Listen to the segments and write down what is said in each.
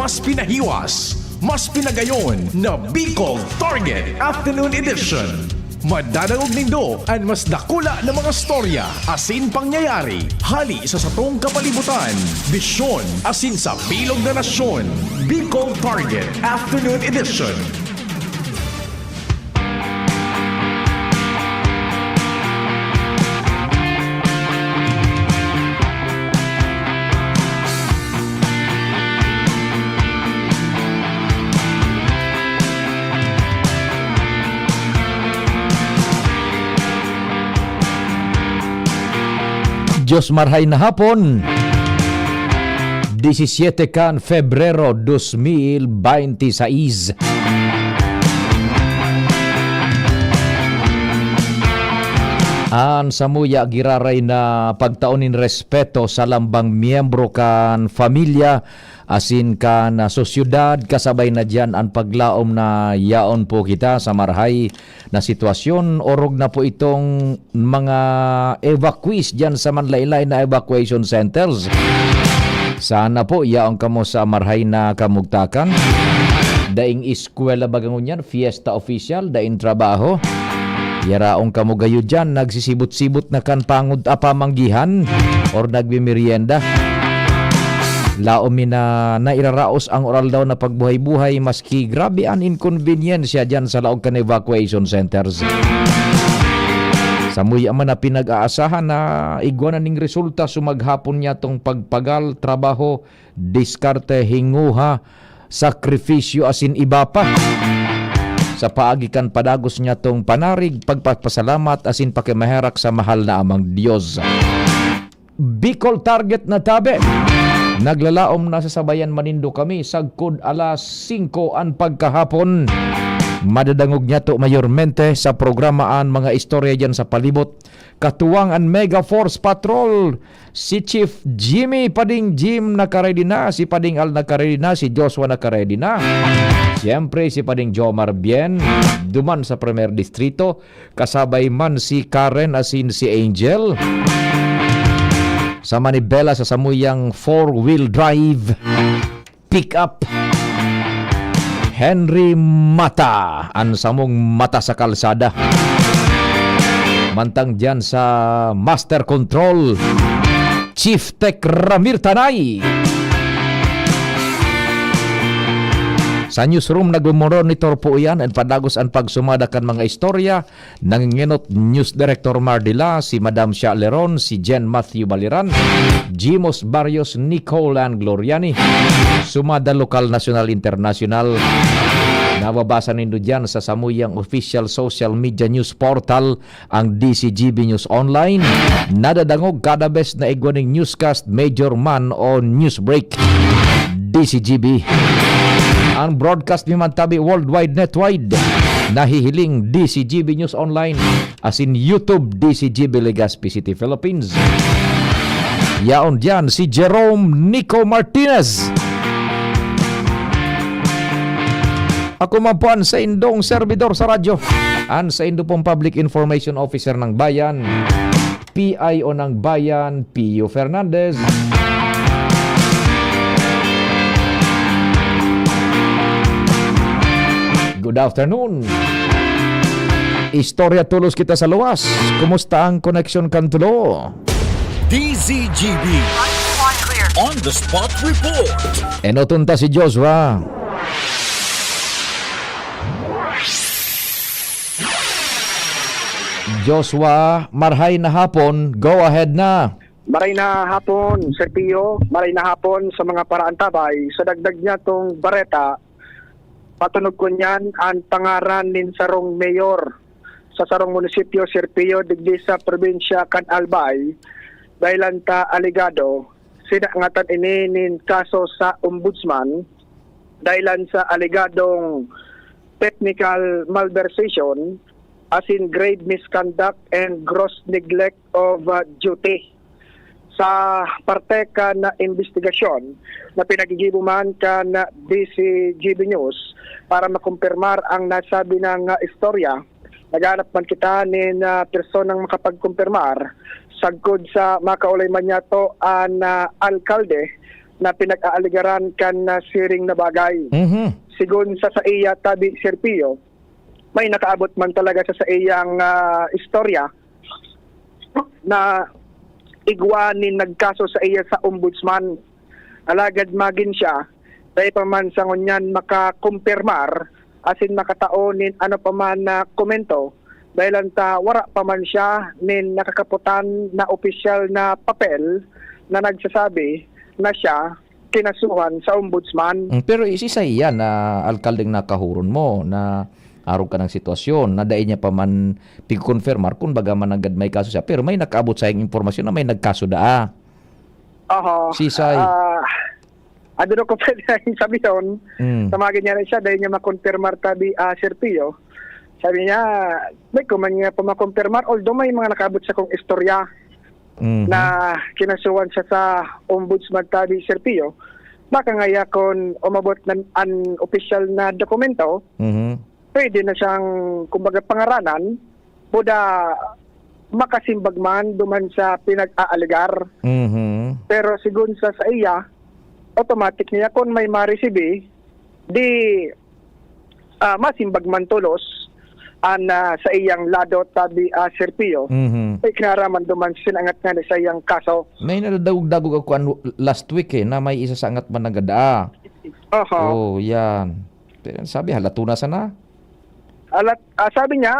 mas pinahiwas, mas pinagayon na Bicol Target Afternoon Edition. Madadangog nindo ang mas dakula na mga storya, asin pangyayari, hali sa satong kapalibutan, bisyon, asin sa bilog na nasyon. Bicol Target Afternoon Edition. Diyos marhay na hapon, 17 kan Febrero 2026. An samuya giraray na pagtaunin respeto sa lambang miyembro kan familia asin kan sosyudad, kasabay na dyan ang paglaom na yaon po kita sa marhay na sitwasyon. Orog na po itong mga evacuees dyan sa manlaylay na evacuation centers. Sana po yaon kamo sa marhay na kamugtakan. Daing eskwela bagangon yan, fiesta official, daing trabaho. Yaraong kamo gayo dyan, nagsisibot-sibot na kan pangod apamanggihan or nagbimerienda. Laomi na nairaraos ang oral daw na pagbuhay-buhay maski grabe ang inconvenience dyan sa laog kan evacuation centers. Samuya man na pinag-aasahan na igwanan ning resulta sumaghapon niya tong pagpagal, trabaho, diskarte, hinguha, sakripisyo asin iba pa. Sa paagikan padagos niya tong panarig, pagpapasalamat asin pakimaherak sa mahal na amang Diyos. Bicol Target na tabi. Naglalaom na sa sabayan manindo kami sagkod alas 5 an pagkahapon. Madadangog niya to mayormente sa programaan mga istorya dyan sa palibot. Katuwang ang Mega Force Patrol. Si Chief Jimmy Pading Jim nakaredy na, si Pading Al nakaredy na, si Joshua nakaredy na. Siyempre si Pading Jomar Bien duman sa Premier Distrito. Kasabay man si Karen asin si Angel. Sa Manibela sa samuyang 4-wheel drive pick-up. Henry Mata, ang samong mata sa kalsada. Mantang dyan sa Master Control, Chief Tech Ramir Tanay. Sa newsroom nagmumonitor po yan at padagos ang pagsumadakan mga istorya. Nanginginot News Director Mardila, si Madam Sha Leron, si Jen Matthew Baliran, Jimos Barrios, Nicole and Gloriani. Sumada lokal, national, international. Nababasa nindo dyan sa samuyang official social media news portal ang DCGB News Online. Nadadangog kada best na igwaning newscast, major man o news break. DCGB. Ang broadcast ni Mantabi worldwide netwide. Nahihiling DCGB News Online asin YouTube DCGB Legazpi City, Philippines. Yaon dyan si Jerome Nico Martinez. Ako mapuan sa indong servidor sa radyo. An sa indo pong Public Information Officer ng Bayan, PIO ng Bayan, Pio Fernandez. Good afternoon. Istorya tulos kita sa luwas. Kumusta ang connection kan tulo? DZGB On the Spot Report. Enotunta si Joshua. Joshua, marhay na hapon. Go ahead na. Maray na hapon, Sir Pio. Maray na hapon sa mga paraan tabay. Sa dagdag niya tong bareta, patunog ko niyan ang pangaran nin sarong mayor sa sarong munisipyo, Sir Pio, digdi sa probinsya kan Albay, dahil ta aligado, sinangatan ini nin kaso sa ombudsman, dahil sa aligadong technical malversation, as in grave misconduct and gross neglect of duty. Sa parte ka na investigasyon na pinagigibuman ka na DCGB News para makumpirmar ang nasabi ng istorya, naghanap man kita ni personang makapagkumpirmar sagkod sa makaulay man niya to ang alkalde na pinag-aaligaran kan na siring na bagay. Sigun sa iya tabi Sir Pio, may nakaabot man talaga sa iyang istorya na igwanin nagkaso sa iya sa ombudsman. Alagad magin siya, dahil pa man sa ngunyan makakumpirmar, asin makataonin ano pa man na komento, dahil anta wara pa man siya nin nakakaputan na opisyal na papel na nagsasabi na siya kinasuhan sa ombudsman. Pero isa yan na alkaldeng nakahuron mo na araw ka ng sitwasyon na dahil niya pa man pig-confirmar kung baga man agad may kaso siya. Pero may nakaabot sa yung impormasyon na may nagkaso daa. Oho. Sisay. Ano ko pwede na sabi yun, tamagin niya rin siya dahil niya makonfirmar tabi Sir Pio. Sabi niya, may kuman niya pa makonfirmar, although may mga nakaabot sa kong istorya na kinasuhan siya sa ombudsman tabi Sir Pio. Baka ngaya kung umabot ng unofficial na dokumento, pwede na siyang, kumbaga, pangaranan, buda makasimbag man duman sa pinag-aaligar. Pero sigun sa iya, automatic niya kung may ma-receive, di masimbag man tulos sa iyang lado tabi Sir Pio. Ay kinaraman duman sinangat nga sa iyang kaso. May nadagog-dagog ako last week na may isa sa angat man nagada. Oh, yan. Pero sabi, halatuna sana. Sabi niya,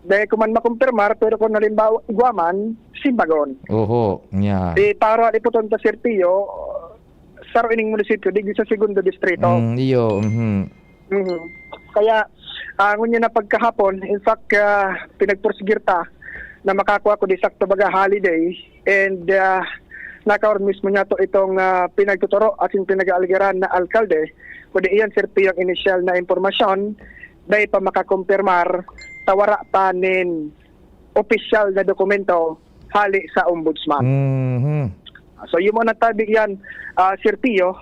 dahil ko man makumpirmar, pero kung nalimbawa igwaman, simbagon. Oho, yan. Di para iputon ta Sir Pio, saro ining munisipyo, di sa segundo distrito. Iyo. Kaya, ngunya na pagkahapon, in fact, pinagpursigir ta na makakuha ko di sakto baga holiday, and nakaroon mismo niya to itong pinagtuturo at yung pinag-aaligaran na alkalde, kundi iyan Sir Pio ang initial na impormasyon, dahil pa makakumpirmar, tawara pa nin opisyal na dokumento hali sa ombudsman. So yung mga natabi yan, Sir Pio,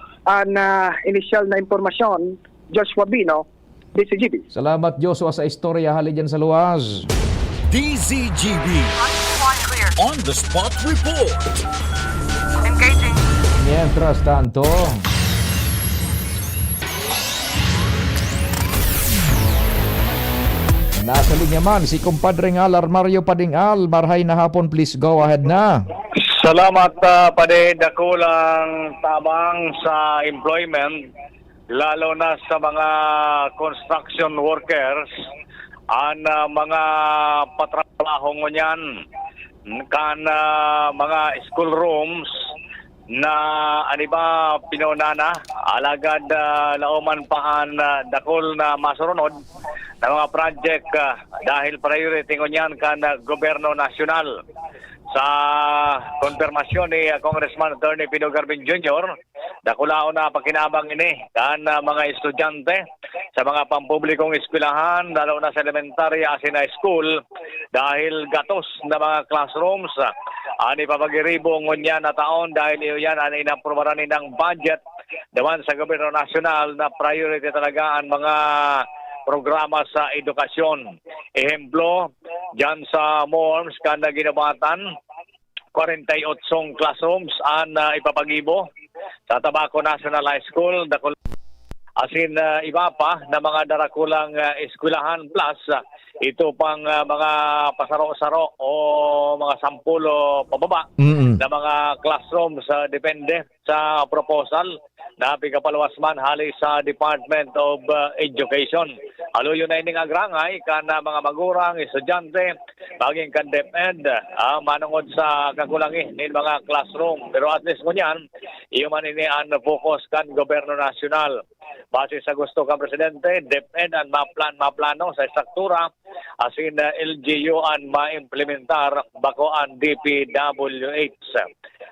na initial na impormasyon, Joshua Bino, DCGB. Salamat Joshua sa istorya hali dyan sa luwas. DZGB On the Spot Report. Engaging. Mientras tanto, nasa linya man si kumpadring Al Armario Padingal. Marhay na hapon, please go ahead na. Salamat pade dakulang tabang sa employment, lalo na sa mga construction workers mga patrabaho ngunyan kan mga school rooms na aniba pinunana alagad lauman paan dakol na masurunod na mga project dahil priority ngunyan kan gobyerno nasyonal. Sa konfirmasyon ni Congressman Attorney Pino Garbin Jr., dakulao na pakinabang ini kan mga estudyante sa mga pampublikong eskwelahan, lalo na sa elementary asin high school, dahil gatos na mga classrooms ani papagiribo ngunya na taon dahil iyan ani inaprobaran ng budget naman sa gobyerno nasyonal na priority talaga ang mga programa sa edukasyon. Ehemplo, dyan sa MORMS kanda ginabatan, 48 classrooms ang ipapagibo sa Tabaco National High School, asin iba pa na mga darakulang eskwelahan plus ito pang mga pasaro-saro o mga sampulo pababa na mga classrooms depende sa proposal na pigapalawas man hali sa Department of Education. Alo yun na ining agrangay kan mga magurang, estudyante, baging kan DepEd, manungod sa kakulangi ng mga classroom. Pero at least ngunyan, iyo man ini ang focus kan gobyerno nasyonal. Base sa gusto ka Presidente, DepEd ang maplano sa struktura, asin LGU ang maimplementar bako ang DPWH.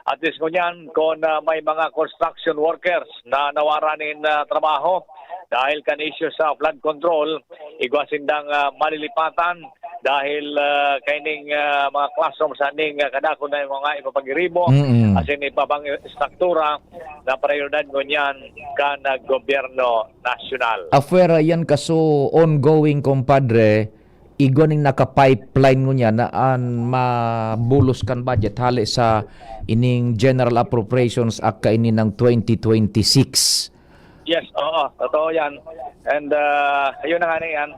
At least ngunyan, kung may mga construction workers na nawaranin trabaho dahil kan issue sa flood control, igwasindang malilipatan dahil kaining mga classroom sa ning kadako na yung mga ipapagiribo asin ipapang struktura na prioridad ngunyan kan gobyerno nasyonal. Afuera yan kaso ongoing, compadre, igwaning naka-pipeline mo niya na mabulos kan budget hali sa ining General Appropriations Act ini ng 2026. Yes, oo, totoo yan. And yun na nga na yan.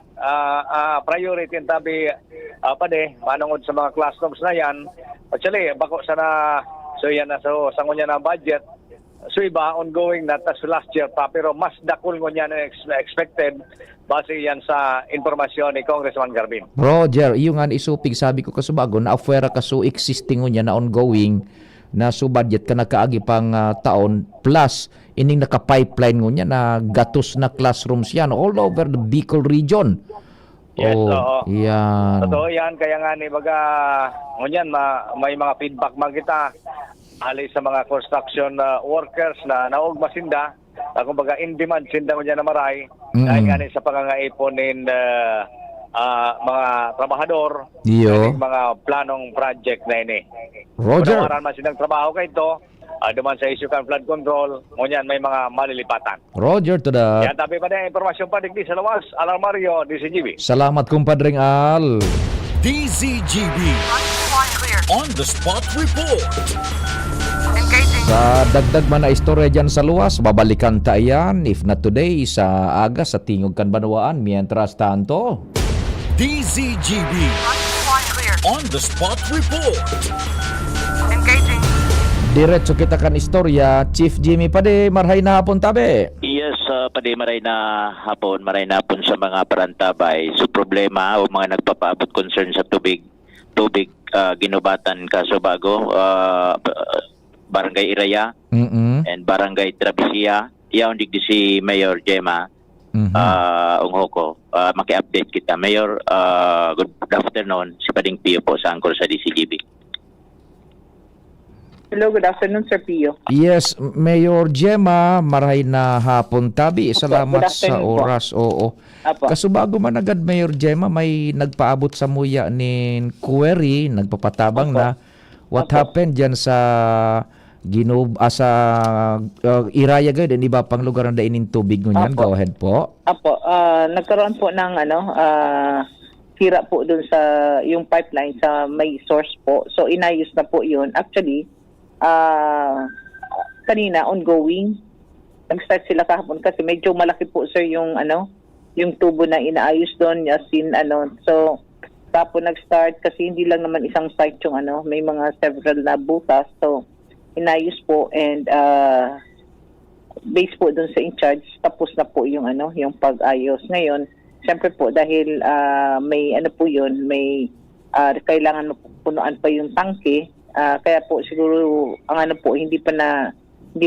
Priority yung tabi manungod sa mga classrooms na yan. Actually, bako sana, so yan na, so sangon niya na budget. So iba, ongoing na, tas last year pa, pero mas dakul ko niya na expected base yan sa informasyon ni Congressman Garbin. Roger, iyo nga isupig sabi ko kasubago na afuera ka so existing niya na ongoing na so budget ka nakaagi pang taon plus ining naka-pipeline niya na gatos na classrooms yan all over the Bicol region. Yes, oo. Yan. Totoo yan, kaya nga ni baga, ngunyan, may mga feedback man kita ali sa mga construction workers na naog masinda, kumbaga in demand sinda mo dyan na maray, dahil nga ni sa pangangaipon ng mga trabahador, Iyo. mga planong project na ini. Roger. Kung man silang trabaho kayo ito, duman sa issue kan flood control, ngunyan may mga malilipatan. Roger to the... Yan, tabi pa na impormasyon pa digdi sa lawas, Alar Mario, DCGB. Salamat kumpadring Al. DZGB Clear. on the spot report. Engaging. Sa dagdag man na istorya dyan sa luwas, babalikan ta yan, if not today, sa aga sa tingog kan banwaan. Mientras tanto, DZGB Clear. on the spot report. Engaging. diretso kita kan istorya. Chief Jimmy Pade, marhay na hapon tabi. Yes, padi maray na hapon sa mga parantabay. So problema o mga nagpapaabot concern sa tubig ginubatan Kasobago, Barangay Iraya and Barangay Travessia. Iyaw digdi si Mayor Gemma Unghoko. Maki-update kita. Mayor, good afternoon. Si Pading Pio po sa angkor sa DCGB. Hello, good afternoon, Sir Pio. Yes, Mayor Gemma, marhay na hapon tabi. Salamat good sa afternoon po. oras. Oo. Apo. Kasubago man agad, Mayor Gemma, may nagpaabot sa muya nin query, nagpapatabang Apo. na what Apo. happened dyan sa sa Iraya gayud and iba pang lugar na dainin tubig ngunyan. Apo. Go ahead po. Apo, nagkaroon po ng sira po dun sa yung pipeline sa may source po. So inayos na po yun. Actually, kanina ongoing. Nag-start sila kahapon kasi medyo malaki po sir yung yung tubo na inaayos doon as in so tapos nag-start kasi hindi lang naman isang site yung may mga several na butas. So inayos po and based po doon sa in-charge, tapos na po yung yung pag-ayos. Ngayon, siyempre po dahil may po yun, may kailangan punuan pa yung tangke, kaya po siguro ang hindi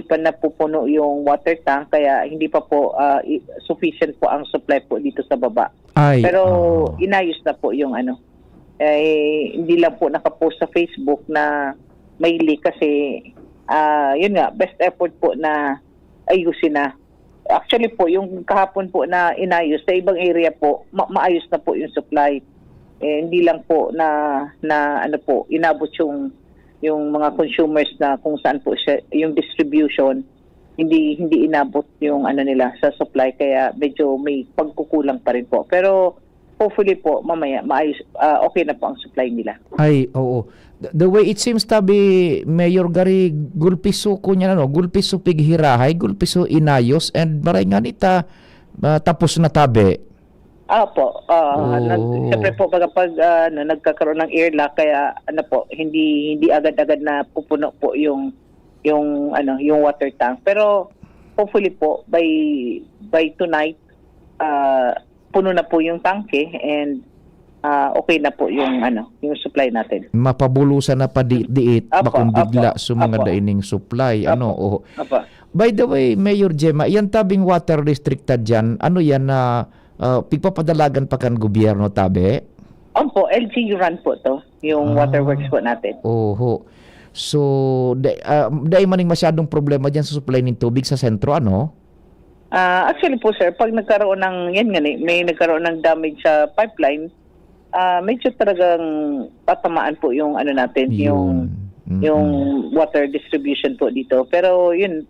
pa napupuno yung water tank, kaya hindi pa po sufficient po ang supply po dito sa baba. Ay, Pero inayos na po yung hindi lang po nakapost sa Facebook na may leak kasi yun nga, best effort po na ayusin na. Actually po, yung kahapon po na inayos, sa ibang area po, maayos na po yung supply. Hindi lang po na inabot yung mga consumers na kung saan po siya, yung distribution, hindi inabot yung nila sa supply, kaya medyo may pagkukulang pa rin po. Pero hopefully po, mamaya, maayos, okay na po ang supply nila. Ay, oo. The way it seems tabi, Mayor Gary, gulpiso ko niya, gulpiso pighirahay, gulpiso inayos, and maray nga nita, tapos na tabi. Po. Siyempre po, pag nagkakaroon ng airlock, kaya hindi agad-agad na pupuno po yung water tank. Pero hopefully po, by tonight, puno na po yung tangke and okay na po yung supply natin. Mapabulusan na pa diit Apo, bakong bigla apo, sa mga apo. daining supply. Apo. By the way, Mayor Gemma, yan tabing water restricted dyan, yan na pigpapadalagan pa kan gobyerno tabi? Opo, LGU run po to, yung waterworks po natin. Oho. So, dahil maning masyadong problema dyan sa supply ng tubig sa sentro, Actually po sir, pag nagkaroon ng may nagkaroon ng damage sa pipeline, medyo talagang tatamaan po yung yung water distribution po dito. Pero yun,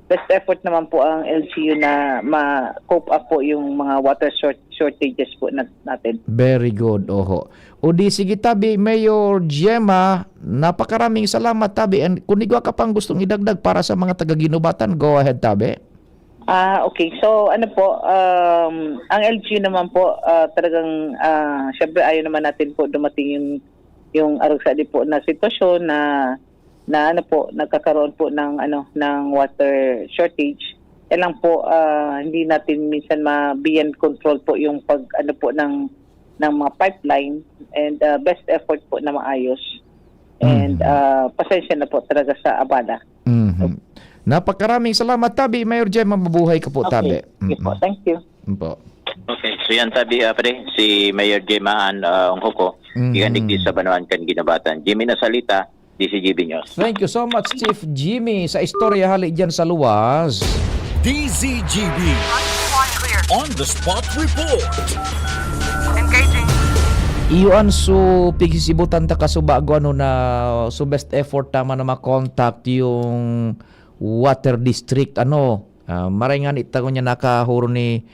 best effort naman po ang LGU na ma-cope up po yung mga water shortages po natin. Very good, oho. O di sige tabi, Mayor Gemma, napakaraming salamat tabi. And kung igwa ka pang gustong idagdag para sa mga taga-Ginubatan, go ahead tabi. Okay. So, ano po, ang LGU naman po, talagang, syempre ayaw naman natin po dumating yung arugsadi po na sitwasyon na ano po, nagkakaroon po ng water shortage. Lang po, hindi natin minsan ma-beyond control po yung po ng mga pipeline, and best effort po na maayos. And pasensya na po talaga sa abala. Mhm. Napakaraming salamat tabi, Mayor Gemma, mabuhay ka po tabi. Okay po, thank you. Po. Okay, so yan tabi pre, si Mayor Gemma ang Hoko, ikandig di sa Banawan kan Ginubatan. Jimmy Nasalita, DCGB News. Thank you so much, Chief Jimmy, sa istorya hali dyan sa luwas. DZGB One clear. on the spot report. Engaging. Iyon so pigisibutan ta kasubago na so best effort tama na makontakt yung water district maringan itago niya nakahuro ni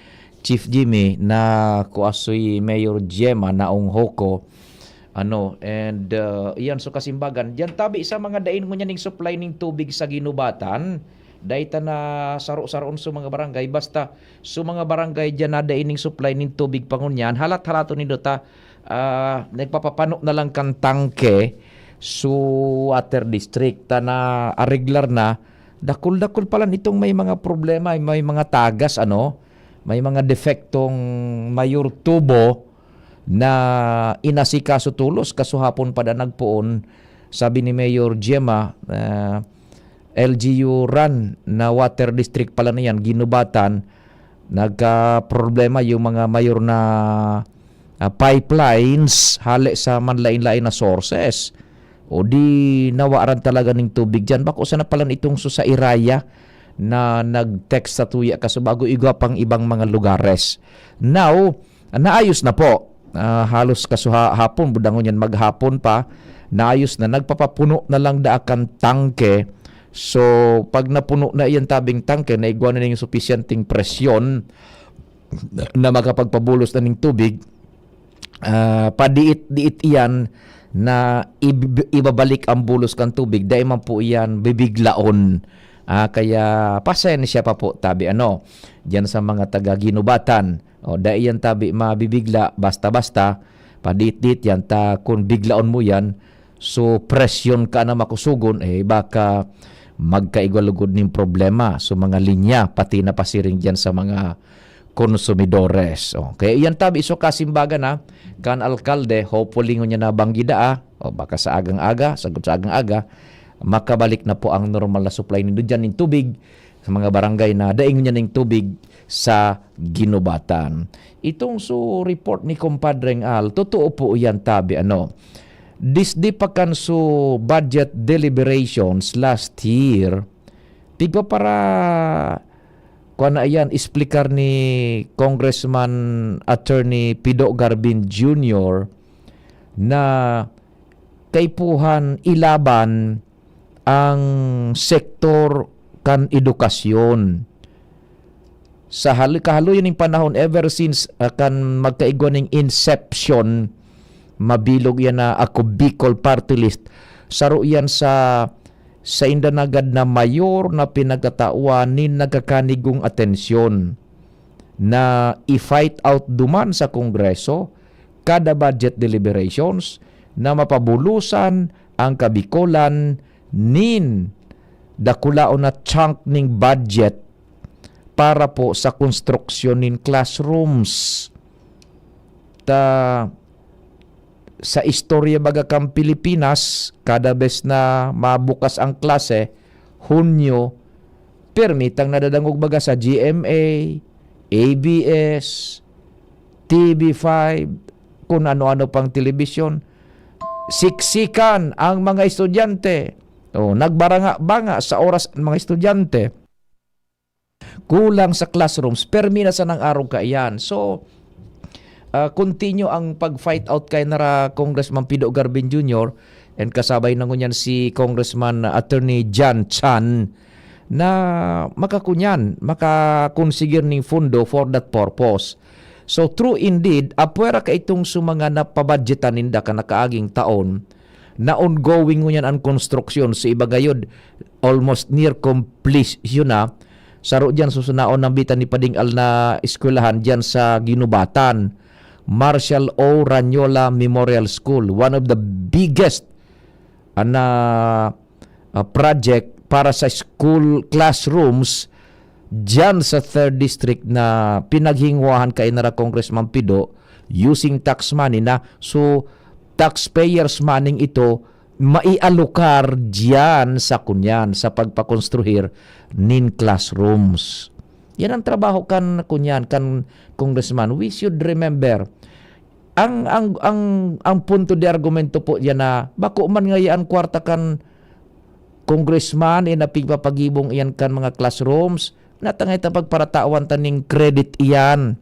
Chief Jimmy na kuasoy Mayor Gemma na Hoko and iyan so kasimbagan diyan tabi sa mga dain mo niya ning supply ning tubig sa Ginubatan dayta na saro-saron sa mga barangay basta sa mga barangay diyan na dain ning supply ning tubig pangunyan halat-halato ni dota nagpapapano na lang kan tangke su water district na regular na dakul-dakul pala nitong may mga problema, may mga tagas may mga defektong mayor tubo na inasikaso tulos kasuhapon pada nagpuon sabi ni Mayor Gemma LGU run na water district pala na yan Ginubatan nagka-problema yung mga mayor na pipelines hali sa manlain-lain na sources o di nawaran talaga ng tubig dyan. Bako sana pala itong sa Iraya na nag-text sa tuya kasi bago igwa pang ibang mga lugares. Now, naayos na po. Halos hapon, budangon yan maghapon pa. Naayos na, nagpapapuno na lang daakan tangke. So, pag napuno na iyan tabing tangke, naigwa na yung sufficienting presyon na makapagpabulos na ng tubig, padiit-diit iyan na ibabalik ang bulos kan tubig dahil man po iyan bibiglaon kaya pasensya pa po tabi diyan sa mga taga Ginubatan dahil yan tabi mabibigla basta-basta padit-dit yan kung biglaon mo yan so presyon ka na makusugon baka magkaigwalugod ng problema so mga linya pati na pasiring diyan sa mga konsumidores. Kaya iyan tabi so kasimbaga na kan alkalde hopefully niya na banggida baka sa agang-aga, sagot sa agang-aga makabalik na po ang normal na supply nindo diyan ng tubig sa mga barangay na daing niya ng tubig sa Ginubatan. Itong so report ni Compadreng Al, totoo po iyan tabi Disdi pa kan so budget deliberations last year tigwa para kuana yan, isplikar ni Congressman Attorney Pido Garbin Jr. na kaipuhan ilaban ang sektor kan edukasyon. Sa kahaluyan ng panahon ever since kan magkaigwa ng inception, mabilog yan na ako Bicol Party List, saro yan sa indanagad na mayor na pinagkatauanin nagkakanigong atensyon na i-fight out duman sa Kongreso kada budget deliberations na mapabulusan ang Kabikolan nin dakulao na chunk ning budget para po sa konstruksyon nin classrooms sa istorya baga kang Pilipinas, kada bes na mabukas ang klase, Hunyo, permitang nadadangog baga sa GMA, ABS, TV5, kung ano-ano pang telebisyon. Siksikan ang mga estudyante. Nagbaranga-banga sa oras ang mga estudyante. Kulang sa classrooms, permina sa nang araw ka iyan. So, continue ang pag-fight out kay nara Congressman Pido Garbin Jr. and kasabay na ngunyan si Congressman Attorney John Chan na makakonsigir ning fundo for that purpose. So true indeed, apwera ka itong sumanga na pabudgetan ninda ka nakaaging taon na ongoing ngunyan ang construction sa iba gayod almost near completion na saro dyan susunaon ng bitan ni Padingal na eskwelahan dyan sa Ginubatan, Marshall O. Ranyola Memorial School, one of the biggest project para sa school classrooms dyan sa 3rd District na pinaghingwahan kay nara Congressman Pido using tax money na. So, taxpayers money ito maialokar dyan sa kunyan sa pagpakonstruhir nin classrooms. Yan ang trabaho kan kunyan kan Congressman. We should remember ang punto de argumento po yan na bako man ngayaan kwarta kan Congressman pigpapagibong iyan kan mga classrooms natangay ta pagparatawan taning credit iyan.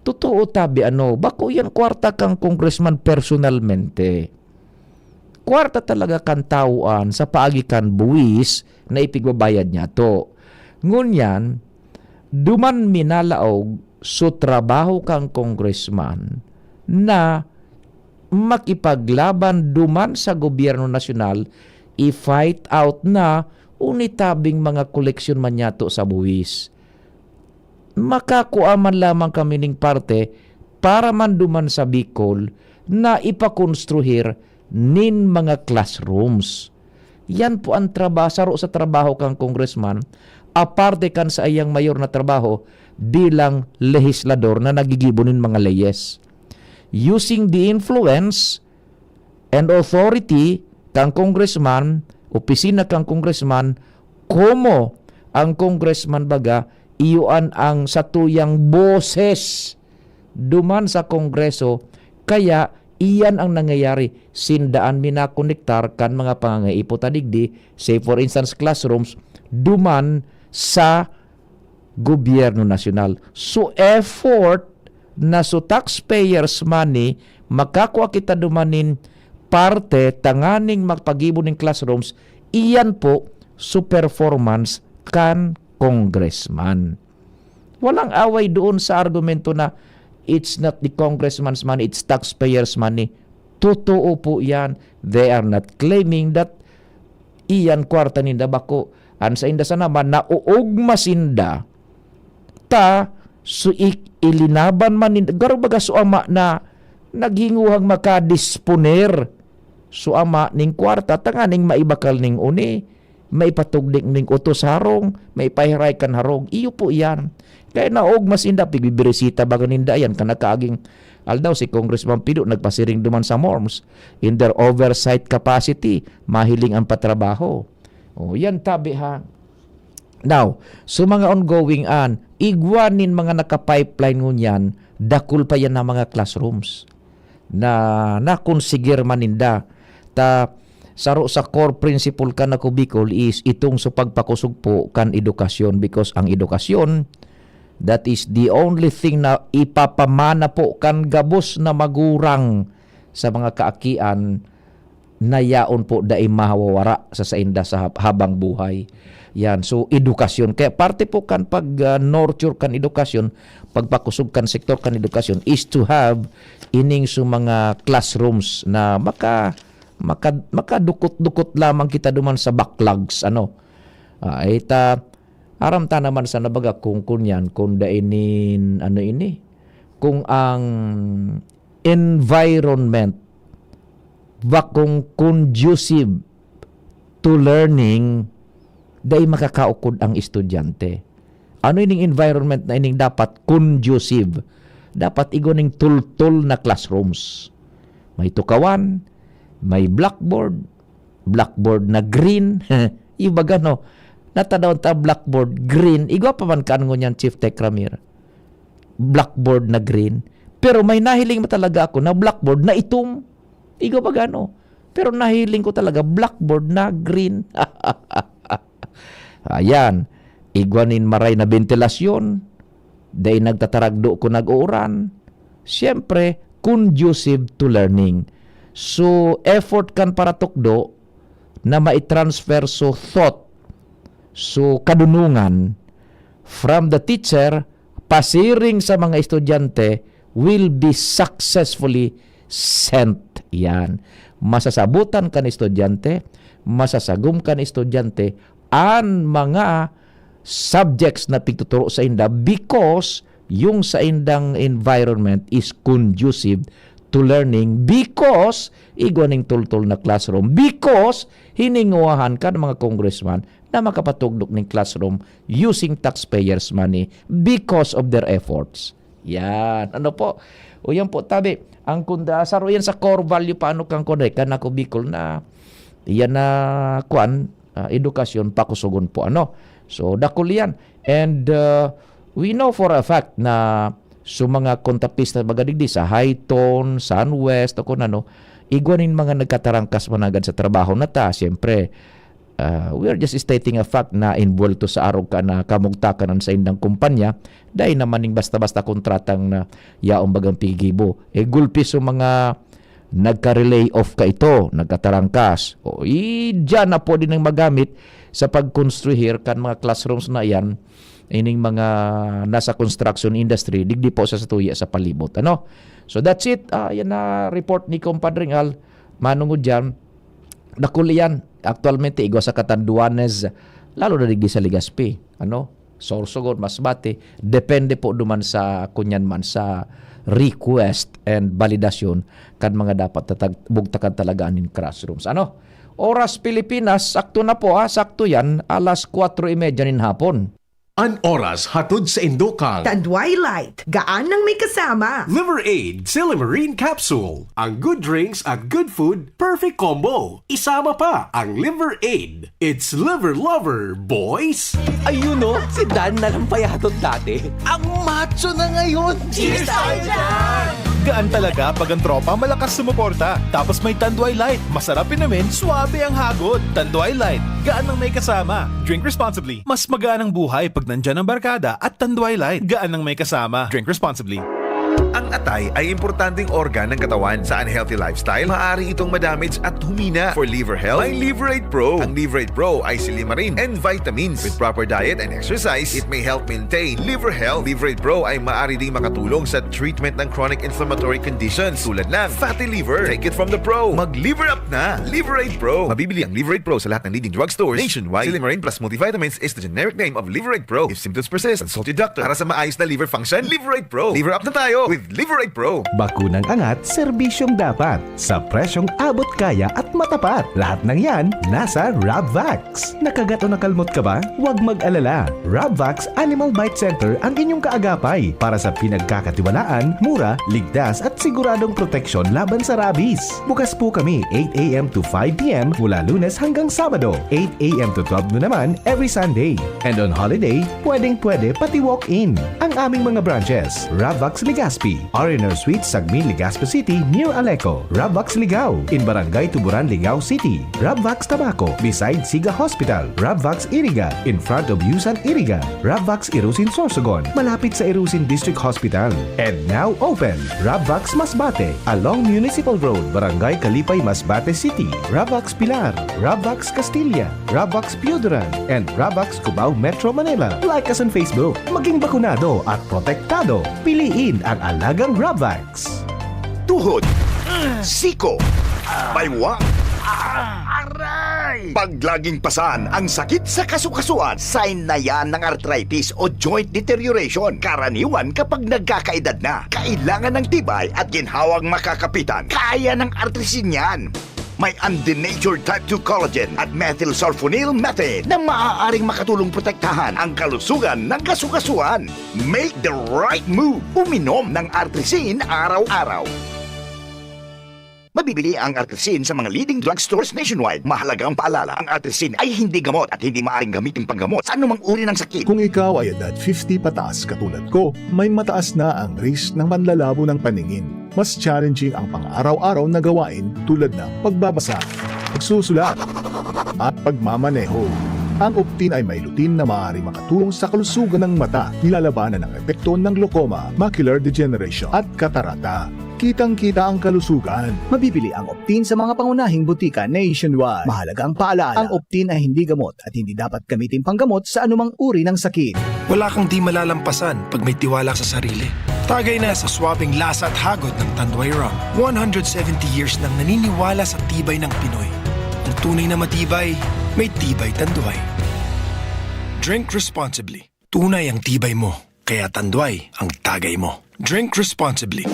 Totoo tabi bako yan kwarta kang Congressman personalmente. Kwarta talaga kan tauan sa paagi kan buwis na ipigbabayad niya to. Ngunyan, duman minalaog so trabaho kang Congressman na makipaglaban duman sa gobyerno nasyonal i-fight out na unitabing mga koleksyon man yato sa buwis. Makakuha man lamang kami ning parte para man duman sa Bicol na ipakonstruhir nin mga classrooms. Yan po ang saro sa trabaho kang Congressman aparte kan sa iyang mayor na trabaho bilang lehislador na nagigibonin mga leyes. Using the influence and authority kang Congressman, opisina kang Congressman, komo ang Congressman baga, iyuan ang satuyang boses duman sa Kongreso, kaya iyan ang nangyayari. Sindaan minakonektar kan mga pangangaipotadigdi, say for instance classrooms, duman sa gobyerno nasyonal. So effort na so taxpayers money, makakuha kita dumanin parte tanganing magpagibo ng classrooms, iyan po so performance kan Congressman. Walang away doon sa argumento na it's not the Congressman's money, it's taxpayers money. Totoo po yan. They are not claiming that iyan kwarta ninda bako. An sa inda sa naman na uugma sinda ta so ilinaban man ninda. Garo baga so ama na naghinguhang makadisponer so ama ning kwarta tanganing maibakal ning uni, maipatugdik ning utos harong, maipahiray kan harong. Iyo po yan. Kaya naog mas inda pigbibirisita baga ninda yan kanakaaging aldaw si Congressman Pido nagpasiring duman sa MORMS in their oversight capacity, mahiling ang patrabaho. O yan tabi ha. Now, so mga ongoing igwanin mga naka-pipeline ngunyan, dakul pa yan na mga classrooms na nakonsigir maninda. Ta saro sa core principle kan ako Bicol is itong sa pagpakusog po kan edukasyon, because ang edukasyon, that is the only thing na ipapamana po kan gabos na magurang sa mga kaakian na yaon po dai mahawawara sa sainda sa habang buhay. Yan, so edukasyon. Kaya parte po kan pag-nurture kan edukasyon, pagpakusog kan sektor kan edukasyon is to have ining so mga classrooms na makadukot-dukot lamang kita duman sa backlogs aram ta naman sa nabaga kung kunyan kung dainin kung ang environment kung conducive to learning dai makakaukod ang estudyante. Ano ining environment na ining dapat conducive? Dapat igoning tultul na classrooms. May tukawan, may blackboard na green. Ibaga natadawon ta blackboard green. Igwa pa man kaan ngunyan Chief Tech Ramir. Blackboard na green. Pero may nahiling talaga ako na blackboard na itom. Igwa pa gano. Pero nahiling ko talaga blackboard na green. Ayan, igwanin maray na ventilasyon, day nagtataragdo ko nag-uuran. Siyempre, conducive to learning. So, effort kan para tukdo na maitransfer so thought So kadunungan from the teacher pasiring sa mga estudyante will be successfully sent. Yan. Masasabutan ka ni estudyante, masasagum ka ni estudyante ang mga subjects na pigtuturo sa inda because yung sa indang environment is conducive to learning because igwaning tultol na classroom because hininguahan ka ng mga congressman na makapatugdok ng classroom using taxpayers' money because of their efforts. Yan. Ano po? O yan po, tabi. Ang kundasar, o yan sa core value, paano kang connect? Kanako Bicol na yan na edukasyon, pakusugon po. Ano? So, dakol yan. And we know for a fact na mga kontapista magadigdi sa Highton, Sunwest, o kung ano, igwanin mga nagkatarangkas managad sa trabaho na ta. Siyempre, we are just stating a fact na involved sa araw ka na kamugtakanan sa indang kumpanya dahil naman yung basta-basta kontratang na yaong bagang pigibo. Gulpi so mga nagka-relay off ka ito, nagkatarangkas. O dyan na po din ang magamit sa pag-construir kan mga classrooms na yan ining mga nasa construction industry, digdi po sa tuya sa palibot. Ano? So that's it. Yan na report ni Compadring Al. Manungod dyan, nakuli yan. Actualmente, igwa sa Catanduanes, lalo na digdi sa Legazpi. Ano? Sorsogon, Masbate. Depende po duman sa kunyan man sa request and validasyon kan mga dapat bugtakan talaga anin classrooms. Ano? Oras Pilipinas, sakto na po sakto yan, alas 4:30 nin hapon. An oras hatod sa Indokang. Tandwilight, gaan ng may kasama. Liver Aid Silimarine Capsule. Ang good drinks at good food, perfect combo. Isama pa ang Liver Aid. It's liver lover, boys! Ayun o, si Dan na lang payatot dati. Ang macho na ngayon! Cheers tayo dyan! Gaan talaga pag ang tropa malakas sumuporta. Tapos may Tanduay Light. Masarap inumin, suabe ang hagod. Tanduay Light, gaan ng may kasama. Drink responsibly. Mas magaan ang buhay pag nandyan ang barkada at Tanduay Light. Gaan ng may kasama. Drink responsibly. Ang atay ay importanteng organ ng katawan. Sa unhealthy lifestyle, maaari itong madamage at humina. For liver health, may Liverate Pro. Ang Liverate Pro ay silimarin and vitamins. With proper diet and exercise, it may help maintain liver health. Liverate Pro ay maaari ding makatulong sa treatment ng chronic inflammatory conditions tulad ng fatty liver. Take it from the pro. Mag-liver up na. Liverate Pro. Mabibili ang Liverate Pro sa lahat ng leading drugstores nationwide. Silimarin plus multivitamins is the generic name of Liverate Pro. If symptoms persist, consult your doctor. Para sa maayos na liver function, Liverate Pro. Liver up na tayo with Liverate Pro. Bakunang angat, serbisyong dapat. Sa presyong abot kaya at matapat. Lahat ng yan, nasa Rabvax. Nakagat o nakalmot ka ba? Huwag mag-alala. Rabvax Animal Bite Center ang inyong kaagapay para sa pinagkakatiwalaan, mura, ligtas at siguradong proteksyon laban sa rabies. Bukas po kami 8 a.m. to 5 p.m. mula Lunes hanggang Sabado. 8 a.m. to 12 noon naman every Sunday. And on holiday, pwedeng-pwede pati walk-in. Ang aming mga branches, Rabvax Legazpi, R&R Suites, Sagmin, Legazpi City, near Aleco. Rabvax Ligao, in Barangay Tuburan, Ligao City. Rabvax Tabaco, beside Siga Hospital. Rabvax Iriga, in front of Yusan Iriga. Rabvax Irusin Sorsogon, malapit sa Irusin District Hospital. And now open, Rabvax Masbate, along Municipal Road, Barangay Kalipay, Masbate City. Rabvax Pilar, Rabvax Castilla, Rabvax Piuduran, and Rabvax Cubao, Metro Manila. Like us on Facebook, maging bakunado at protektado. Piliin ang alagang Rabvax. Tuhod, siko, baywa, aray! Pag laging pasan ang sakit sa kasukasuan, sign na yan ng arthritis o joint deterioration. Karaniwan kapag nagkakaedad na, kailangan ng tibay at ginhawang makakapitan. Kaya ng artrisin yan. May undenatured type 2 collagen at methylsulfonyl methane na maaaring makatulong protektahan ang kalusugan ng kasukasuan. Make the right move. Uminom ng Artrisin araw-araw. Mabibili ang Artrisin sa mga leading drugstores nationwide. Mahalagang paalala, ang Artrisin ay hindi gamot at hindi maaaring gamitin panggamot sa anumang uri ng sakit. Kung ikaw ay edad 50 pataas katulad ko, may mataas na ang risk ng panlalabo ng paningin. Mas challenging ang pang-araw-araw na gawain tulad ng pagbabasa, pagsusulat, at pagmamaneho. Ang Optin ay may lutin na maaaring makatulong sa kalusugan ng mata, nilalabanan ang epekto ng glaucoma, macular degeneration at katarata. kitang-kita ang kalusugan. Mabibili ang Optin sa mga pangunahing butika nationwide. Mahalaga ang paalala, ang Optin ay hindi gamot at hindi dapat gamitin panggamot sa anumang uri ng sakit. Wala kang di malalampasan pag may tiwala sa sarili. Tagay na sa swabing lasa at hagod ng Tanduay Rum. 170 years nang naniniwala sa tibay ng Pinoy. Ang tunay na matibay, may tibay Tanduay. Drink responsibly. Tunay ang tibay mo, kaya Tanduay ang tagay mo. Drink responsibly.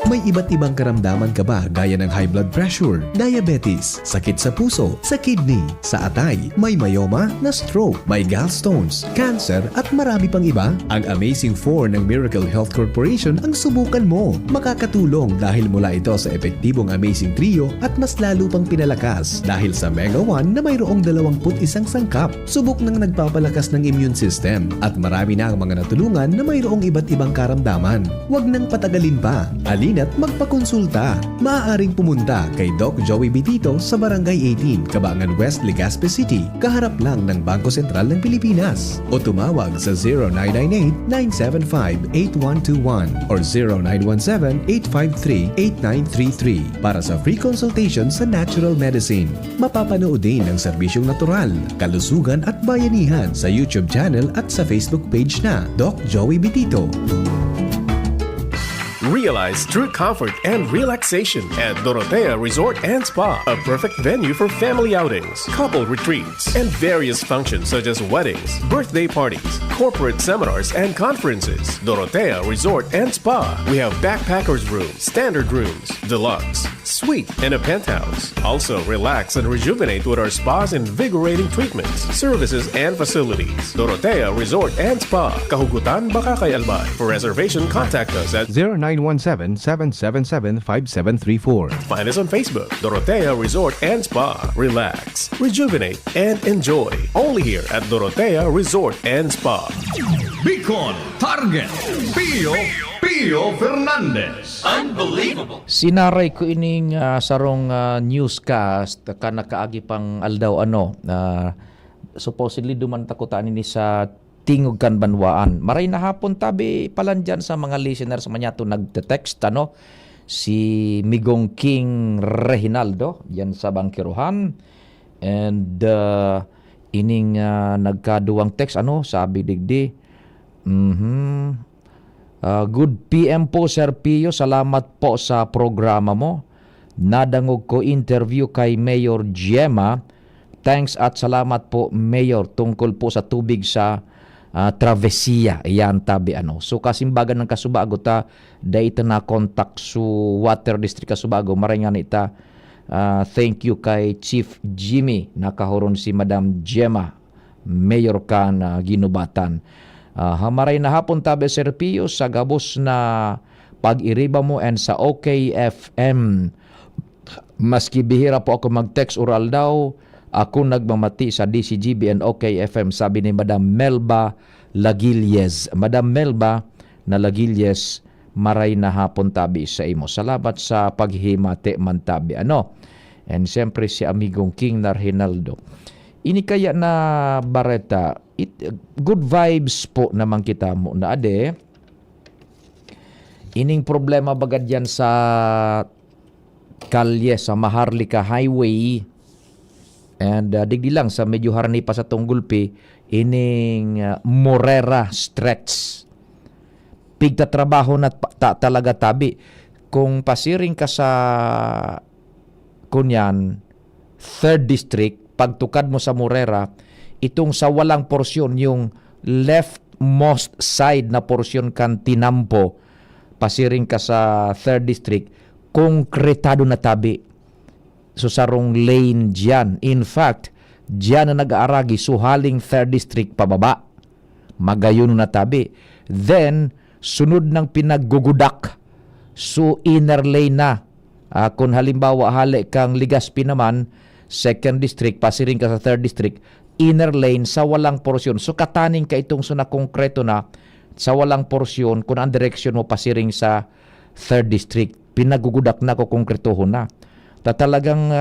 May iba't ibang karamdaman ka ba gaya ng high blood pressure, diabetes, sakit sa puso, sa kidney, sa atay, may myoma, na stroke, may gallstones, cancer at marami pang iba? Ang Amazing 4 ng Miracle Health Corporation ang subukan mo. Makakatulong dahil mula ito sa epektibong Amazing Trio at mas lalo pang pinalakas dahil sa Mega 1 na mayroong 21 sangkap. Subok ng nagpapalakas ng immune system at marami na ang mga natulungan na mayroong iba't ibang karamdaman. Huwag nang patagalin pa. Alin at magpakonsulta. Maaaring pumunta kay Doc Joey Bitito sa Barangay 18, Cabangan West, Legazpi City, kaharap lang ng Bangko Sentral ng Pilipinas. O tumawag sa 0998-975-8121 or 0917-853-8933 para sa free consultation sa natural medicine. Mapapanood din ang serbisyong natural, kalusugan at bayanihan sa YouTube channel at sa Facebook page na Doc Joey Bitito. Realize true comfort and relaxation at Dorotea Resort and Spa, a perfect venue for family outings, couple retreats, and various functions such as weddings, birthday parties, corporate seminars, and conferences. Dorotea Resort and Spa. We have backpackers rooms, standard rooms, deluxe, suite, and a penthouse. Also, relax and rejuvenate with our spa's invigorating treatments, services, and facilities. Dorotea Resort and Spa, Kahugutan, Bakakay, Albay. For reservation, contact us at 0917-777-5734. Find us on Facebook, Dorotea Resort and Spa. Relax, rejuvenate, and enjoy. Only here at Dorotea Resort and Spa. Bicol Target Pio Fernandez. Unbelievable. Sinaray ko ining sarong newscast ka nakaagi pang aldaw supposedly dumantakutan ini sa tingog kan banwaan. Maray na hapon tabi palan dyan sa mga listeners manyato nagte-text si Migong King Reginaldo yan sa Bangkiruhan and ining nagkaduwang text sabi digdi good PM po Sir Pio, salamat po sa programa mo. Nadangog ko interview kay Mayor Gemma. Thanks at salamat po Mayor tungkol po sa tubig sa travesya. Iyan tabi So kasimbagan ng Kasubago ta dayta na contact su Water District Kasubago maringan ita. Thank you kay Chief Jimmy nakahuron si Madam Gemma Mayor kan Ginubatan. Hamaray na hapon tabi Sir Pio sa gabos na pag-iriba mo and sa OKFM. Maski bihira po ako mag-text oral daw, ako nagmamati sa DCGB and OKFM, sabi ni Madam Melba Lagilles. Madam Melba na Lagilles, maray na hapon tabi sa imo. Salamat sa paghihimate man tabi. And siyempre si Amigong King Reginaldo. Ini kaya na Bareta, good vibes po naman kita mo na ade. Ining problema bagad yan sa kalye sa Maharlika Highway and digdi lang sa medyo harni pa sa Tunggulpi ining Morera Stretch. Pigta trabaho na talaga tabi. Kung pasiring ka sa kunyan 3rd District, pagtukad mo sa Morera, itong sa walang porsyon, yung leftmost side na porsyon kan tinampo, pasiring ka sa 3rd District, konkretado na tabi. So sarong lane dyan. In fact, dyan na nag-aaragi suhaling 3rd District pababa. Magayon na tabi. Then, sunod ng pinaggugudak so inner lane na. Kung halimbawa hali kang Legazpi naman, 2nd District, pasiring ka sa 3rd District, inner lane sa walang porsyon. So kataning ka itong suna konkreto na sa walang porsyon kung ang direksyon mo pasiring sa 3rd District. Pinagugudak na ko konkretohon na. Talagang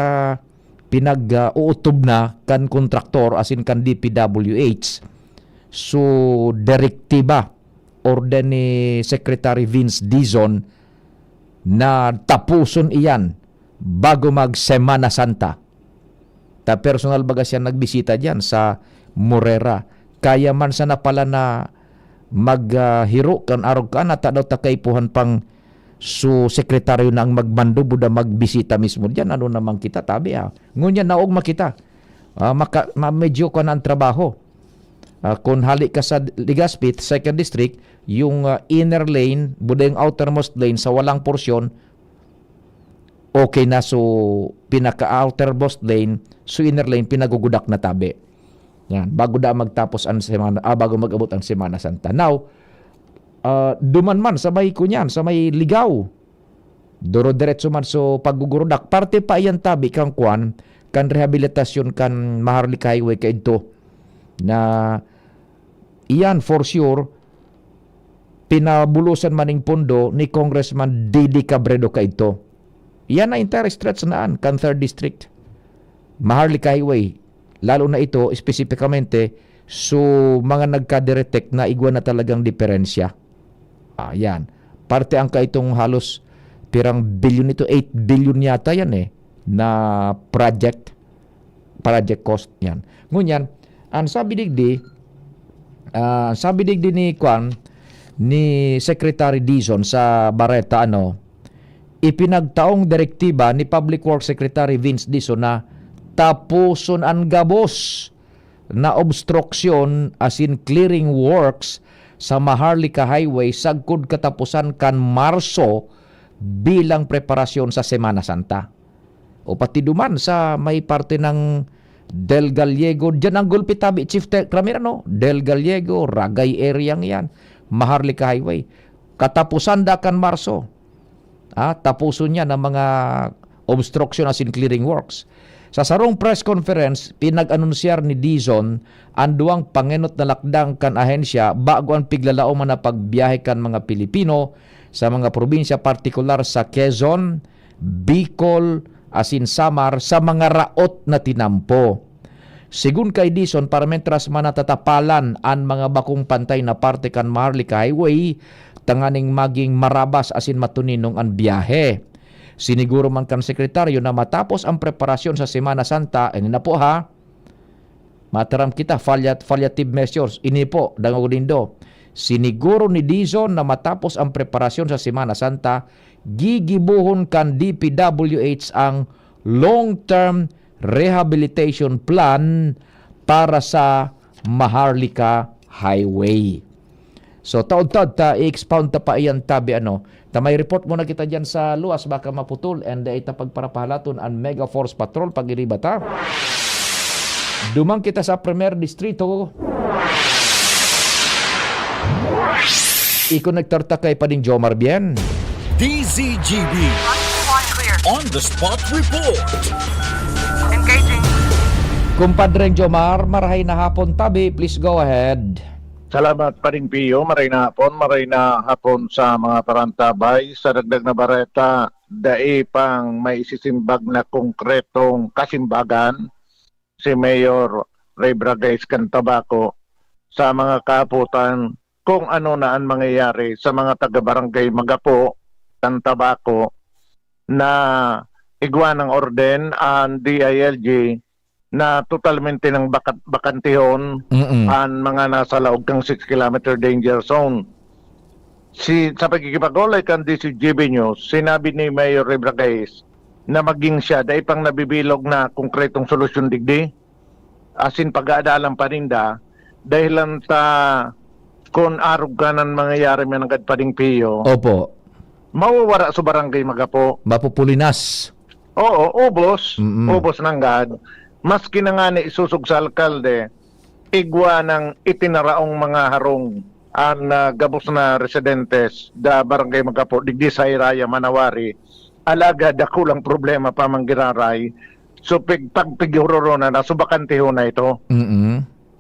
pinag-uutob na kan kontraktor asin kan DPWH. So direktiba orden ni Secretary Vince Dizon na tapuson iyan bago mag Semana Santa. Ta personal baga siya nagbisita diyan sa Morera. Kaya man sana pala na maghiro kan arog ka na daw takaypuhan pang sekretaryo na ang magmando buda magbisita mismo diyan. Ano naman kita tabi Ngunya naog makita. Medyo ka na ang trabaho. Kung halik ka sa Legazpi, 2nd District, yung inner lane, buda yung outermost lane sa walang porsyon, okay na. So, pinaka-outermost lane, so inner lane, pinagugudak na tabi. Yan, bago da magtapos ang semana, bago mag-abot ang Semana Santa. Now, duman man sa may kunyan, sa may ligaw, duro-diretso man so paggugurudak, parte pa iyan tabi kang kwan, kan rehabilitasyon kan Maharlika Highway ka ito, na iyan for sure pinabulusan maning pondo ni Congressman Didi Cabredo ka ito. Iyan na entire stretch naan kan 3rd District Maharlika Highway, lalo na ito specificamente so mga nagka-detect na igwa na talagang diferensya. Yan, parte ang kaitong halos pirang bilyon ito, 8 billion yata yan na project cost yan. Ngunyan ang sabi digdi ni Kwan ni Secretary Dizon sa Barreta ipinagtaong direktiba ni Public Works Secretary Vince Dizon na tapuson ang gabos na obstruction as in clearing works sa Maharlika Highway sagkod katapusan kan Marso bilang preparasyon sa Semana Santa. O pati duman sa may parte ng Del Gallego, dyan ang Gulpitabi, Chief Cramirano, Del Gallego, Ragay area yan, Maharlika Highway. Katapusan da kan Marso. Tapuson niya ng mga obstruction as in clearing works. Sa sarong press conference, pinag-anunsyar ni Dizon ang duwang pangenot na lakdang kan ahensya bago ang piglalao man na pagbiyahe kan mga Pilipino sa mga probinsya, partikular sa Quezon, Bicol, as in Samar, sa mga raot na tinampo. Sigun kay Dizon, paramentras man natatapalan ang mga bakong pantay na parte kan Maharlika Highway, tanganing maging marabas as in matuninong ang biyahe. Siniguro man kan sekretaryo na matapos ang preparasyon sa Semana Santa, na po mataram kita, palliative measures, ini po, dangogolindo. Siniguro ni Dizon na matapos ang preparasyon sa Semana Santa, gigibuhon kan DPWH ang long-term rehabilitation plan para sa Maharlika Highway. So taod-taod i-expound ta pa iyan tabi may report muna kita dyan sa luwas baka maputol and ita pagparapahalaton ang Mega Force Patrol pag-iriba ta. Dumang kita sa Premier Distrito. I-connector ta kay Pading Jomar Bien. DZGB On the Spot Report. Engaging. Kumpadreng Jomar, marahay na hapon tabi. Please go ahead. Salamat pa rin Pio, maray na hapon sa mga parantabay. Sa dagdag na Barreta, pang may isisimbag na konkretong kasimbagan si Mayor Ray Bragais Cantabaco sa mga kaputan kung ano na ang mangyayari sa mga taga-barangay Magapo, Cantabaco na igwa ng orden ang DILG na totalmente ng bakantihon ang mga nasa laog ng 6 kilometer danger zone. Sa pagkikipag-ulay kan DCGB News, sinabi ni Mayor Ray Bragais na maging siya dahil pang nabibilog na konkretong solusyon digdi asin pag-aadalang paninda dahil lang sa kung arog ka ng mangyayari man agad Pading Pio. Opo. Mawawara sa barangay Magapo. Mapupulinas. Oo, ubos. Ubos ng gad. Maski na nga ni isusog sa alkalde, igwa ng itinaraong mga harong ang gabos na residentes da barangay Magapo, digdi sa Iraya, Manawari, alaga dakulang problema pa manggiraray. So pagpiguroro na subakantiho na ito.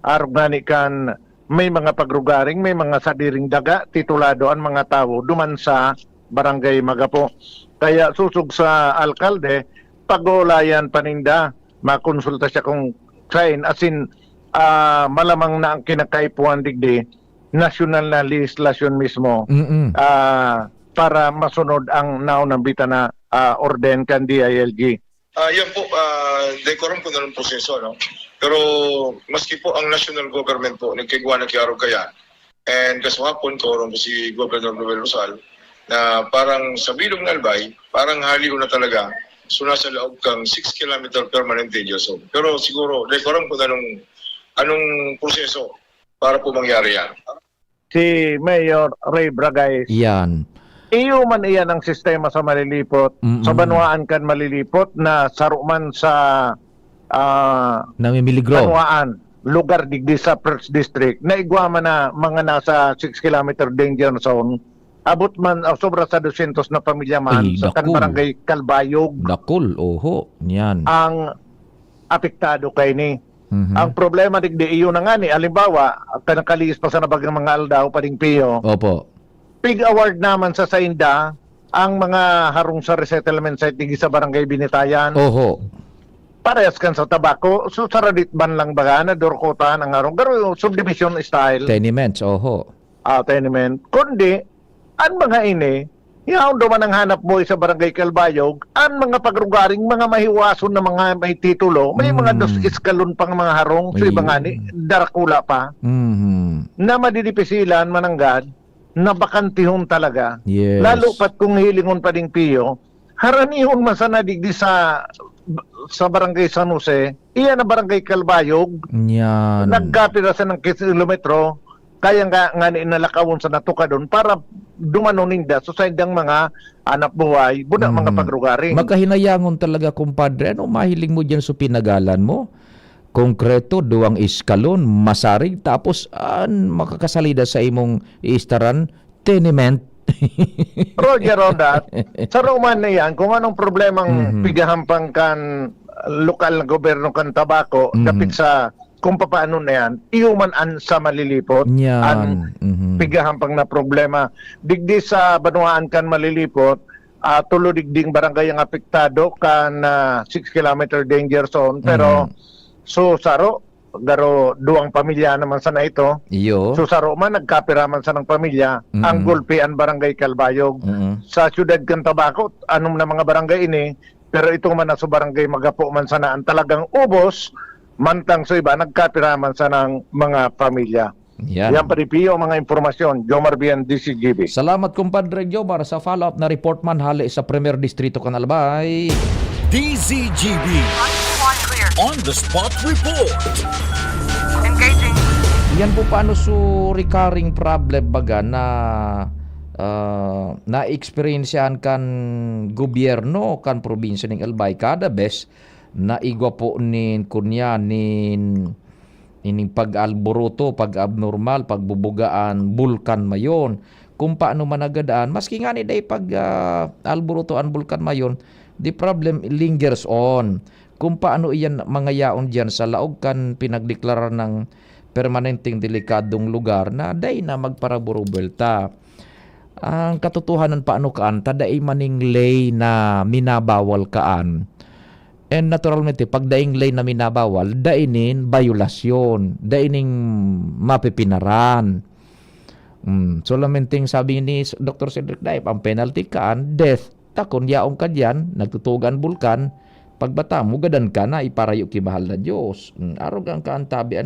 Arog nga ni kan may mga pagrugaring, may mga sadiring daga, titulado ang mga tao duman sa barangay Magapo. Kaya susog sa alkalde, pag-ulayan paninda, makonsulta siya kung sign, as in malamang na ang kinakaipuan digdi, national na legislation mismo. para masunod ang naunang bita na orden kan DILG? Yan po, decorum po na ng proseso, no? Pero maski po ang national government po, nagkigwa na kiarog kaya, and kaswapon ko ron si Governor Noel Rosal, na parang sa bilog na albay, parang haliw na talaga, so nasa loob kang 6 km permanent danger zone. Pero siguro, decorum po na anong proseso para po mangyari yan. Si Mayor Ray Bragay. Yan. Iyo man iyan ang sistema sa malilipot. Sa Banwaan kan malilipot na saruman sa Namimiligro. Banwaan, lugar digdi sa First District, na igwama na mga nasa 6 km danger zone. Abot man, sobra sa 200 na pamilya man sa kan barangay Calbayog. Dakul, oho. Yan. Ang apektado kay ni. Ang problema digdi iyo na nga ni, alimbawa, kanakaliis pa sa nabag ng mga aldaw, pading piyo. Opo. Big award naman sa Sainda, ang mga harong sa resettlement site digi sa barangay Binitayan. Oho. Parehas kan sa tabako, so saradit ban lang baga na dorkotan ang harong. Pero subdivision style. Tenements, oho. Tenement. Kundi, ang mga ini, yaon duman ang hanap mo sa barangay Calbayog, ang mga pagrugaring, mga mahiwason na mga may titulo, may mga dos iskalon pang mga harong, so iba nga ni, darakula pa, na madidipisilan mananggad, na bakantihon talaga. Yes. Lalo pat kung hilingon pa ding piyo, haranihon man sana digdi sa barangay San Jose, iyan na barangay Calbayog, yan. nagkapira sa ng kilometro, kaya nga nalakawon sa natuka doon para dumanuning da so sa indang mga anak buhay, budak mga pagrugaring. Magkahinayangon talaga, kumpadre. Ano mahiling mo dyan sa pinagalan mo? Konkreto, duwang iskalon, masarig, tapos makakasalida sa imong iistaran, tenement. Roger on that. Sa Roman na yan, kung anong problemang pigahampang kan lokal na gobyerno kan tabako, kapit sa kung paano na yan, iuman sa malilipot, yan. Pigahampang na problema. Digdi sa Banwaan kan malilipot, tulo digding barangay ang apektado kan 6 km danger zone, pero so saro, garo duwang pamilya naman sana ito. Iyo. So saro man, nagkapiraman sa ng pamilya, ang Gulpian Barangay Calbayog. Sa siyudad kan Tabaco, anong na mga barangay ini, pero ito man na sa barangay Magapo man sana, ang talagang ubos, mantang so iba, nagkapiraman sa ng mga pamilya. Yan paripiyo mga impormasyon. Jomar Bian, DCGB. Salamat, kumpadre Jomar, sa follow-up na report man hali sa Premier Distrito Kanalbay. DZGB On the Spot Report. Engaging. Yan po paano su recurring problem baga na na-experiensyahan kan gobyerno kan probinsya ng Albay kada bes na igwa po nin ining pag-alboruto, pag-abnormal, pagbubugaan, bulkan mayon. Kung paano managadaan, maski nga ni day pag-alboruto ang bulkan mayon, the problem lingers on. Kung paano iyan mga yaon dyan sa laog kan pinagdeklara ng permanenteng delikadong lugar na day na magparaburubelta. Ang katotohanan paano kaan, taday maning lay na minabawal kaan. And naturalmente, pag daing lay na minabawal, dainin violasyon, daining mapipinaran. Solamenting sabi ni Dr. Cedric Daip, ang penalty kaan, death. Takon yaong ka dyan, nagtutugan bulkan, pagbata mo, gadan ka na, iparayo ki mahal na Diyos. Arogan ka ang tabi,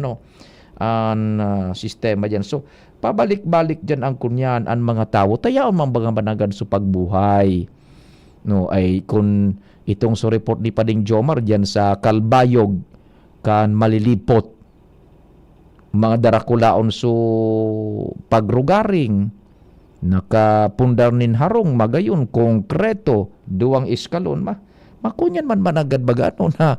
sistema dyan. So, pabalik-balik dyan ang kunyan, ang mga tao, tayaon mang mga managan sa pagbuhay. No, ay kung itong so report ni Pading Jomar dyan sa Calbayog, kan malilipot, mga darakulaon so pagrugaring, nakapundar nin harong, magayon, konkreto, duwang iskalon, makunyan man managad bagano na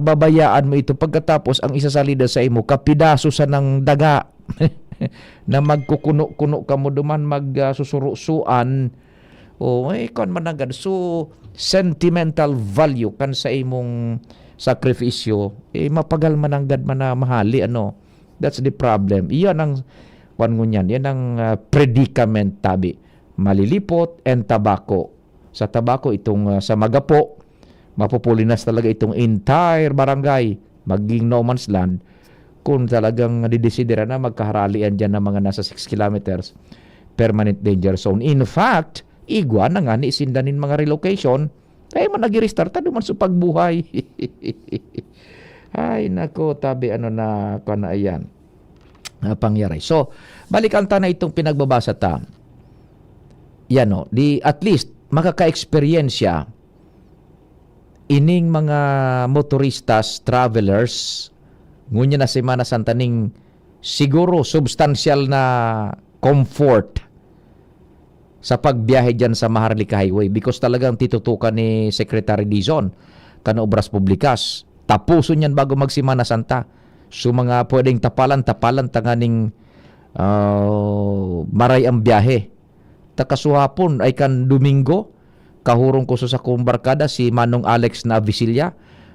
babayaan mo ito pagkatapos ang isasalida sa imo kapidaso sa ng daga na magkukuno-kuno ka mo duman magsusuro-suan kon managad so sentimental value kan sa imong sakripisyo mapagal mananggad man na mahali that's the problem. Iyan ang yan ang predicament tabi malilipot and tabako. Sa tabako itong sa Magapo, mapupulinas talaga itong entire barangay, maging no man's land, kung talagang didesidera na magkaharalian dyan ng mga nasa 6 kilometers. permanent danger zone. In fact, igwa na nga ni sindanin mga relocation, kaya man nag-restart duman sa pagbuhay. Ay, nako, tabi, na ayan, pangyari. So, balikan ta na itong pinagbabasa ta. Yan, at least, makaka-experiensya ining mga motoristas, travelers, ngunya na Semana Santa ning siguro substantial na comfort sa pagbiyahe dyan sa Maharlika Highway because talagang titutukan ni Secretary Dizon kana Obras Publikas. Tapuson yan bago mag-Semana Santa. So mga pwedeng tapalan tanganing maray ang biyahe. Takasuhapon ay kan Domingo, kahurong ko sa kumbarkada si Manong Alex na Visilla,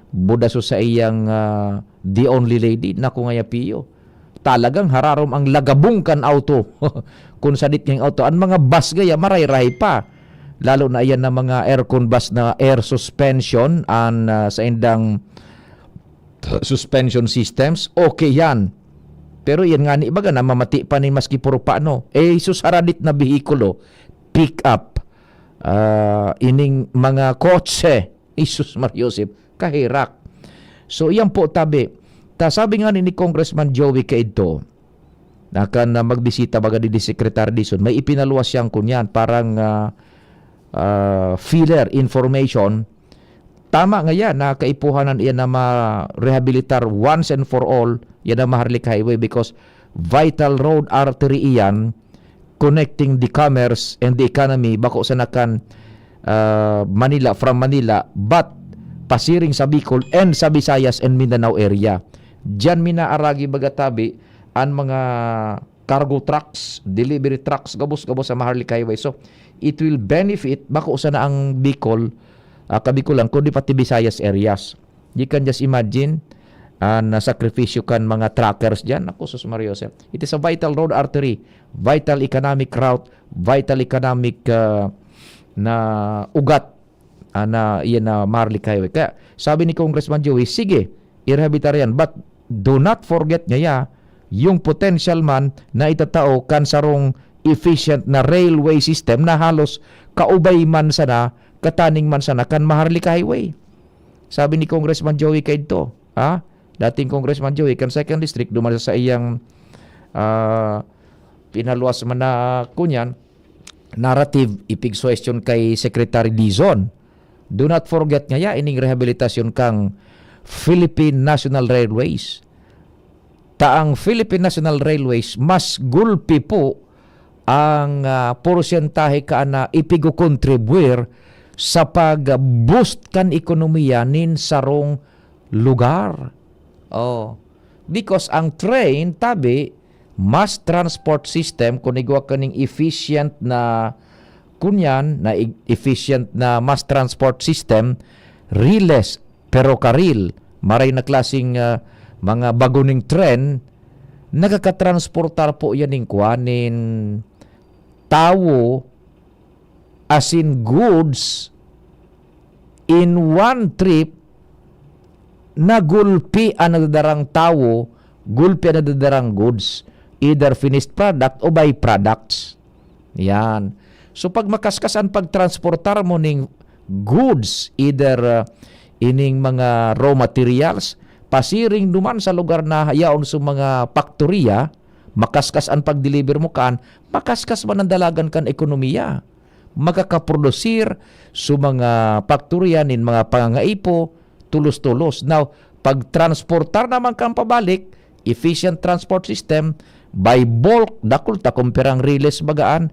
buda so sa iyang the only lady na kung ngaya piyo. Talagang hararom ang lagabong kan auto. Kung sadit ng auto, ang mga bus gaya maray-ray pa. Lalo na yan na mga aircon bus na air suspension sa indang suspension systems, okay yan. Pero yan nga ni baga na mamati pa ni maski puro paano. Susaradit na bihikulo, pick up, ining mga kotse, Isus Mariosep, kahirak. So yan po tabi. Sabi nga ni Congressman Joey Caidto, na kan magbisita baga di Secretary Dizon, may ipinaluwas siyang kunyan, parang filler information. Tama nga yan na kaipuhanan iyan na ma-rehabilitar once and for all yan na Maharlika Highway because vital road artery iyan connecting the commerce and the economy bako sa nakan Manila, from Manila, but pasiring sa Bicol and sa Visayas and Mindanao area. Diyan minaaragi bagatabi ang mga cargo trucks, delivery trucks gabos-gabos sa Maharlika Highway. So it will benefit bako sa na ang Bicol, Kabikulan, kundi pati Visayas areas. You can just imagine na sakripisyo kan mga truckers dyan. Ako, sus Mariosep. It is a vital road artery, vital economic route, vital economic na ugat na iyan na Maharlika Highway. Kaya sabi ni Congressman Joey, sige, i-rehabilitar yan. But do not forget niya yung potential man na itatao kan sarong efficient na railway system na halos kaubay man sana, kataning man sana kan Maharlika Highway. Sabi ni Congressman Joey Caidto, dating Congressman Joey kan 2nd District, duman sa iyang pinaluwas man na kunyan, narrative ipig-question kay Secretary Dizon. Do not forget nga ining rehabilitasyon kang Philippine National Railways. Taang Philippine National Railways, mas gulpi po ang porsentahe ka na ipigo-contribuer sa pag-boost kan ekonomiya nin sarong lugar. Because ang train, tabi, mass transport system, kung igwa kaning efficient na kunyan, na efficient na mass transport system, riles, pero karil, maray na klaseng mga baguning tren, nagkakatransportar po yan ng kuhanin tao, as in goods, in one trip, nagulpi ang nadadarang tao, gulpi ang nadadarang goods, either finished product o byproducts. Yan. So pag makaskasan pagtransportar mo ng goods, either ining mga raw materials, pasiring duman sa lugar na hayaon sa mga faktorya, makaskas ang pag-deliver mo kan, makaskas man ang dalagan kan ekonomiya. Magkakaprodusir sa mga faktorya nin mga pangangaipo, tulos-tulos. Now, pag transportar naman kang pabalik, efficient transport system, by bulk, dakul ta kung pirang riles bagaan,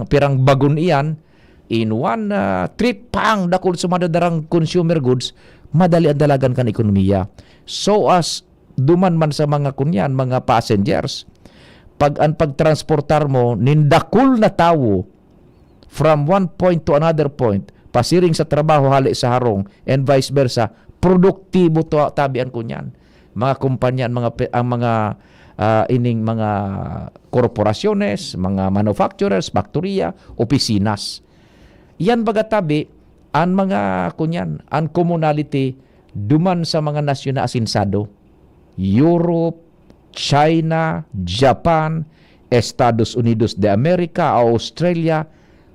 pirang bagun iyan, in one trip pang dakul sa madadarang consumer goods, madali ang dalagan kan ekonomiya. So as duman man sa mga kunyan, mga passengers, pag ang pagtransportar mo, nindakul na tao, from one point to another point, pasiring sa trabaho hali sa harong, and vice versa, produktibo to tabian ko niyan. Mga kumpanya, ang mga ining mga korporasyones, mga manufacturers, faktorya, opisines. Yan baga tabi, ang mga kunyan, ang commonality, duman sa mga nasyon na asinsado. Europe, China, Japan, Estados Unidos de America, Australia,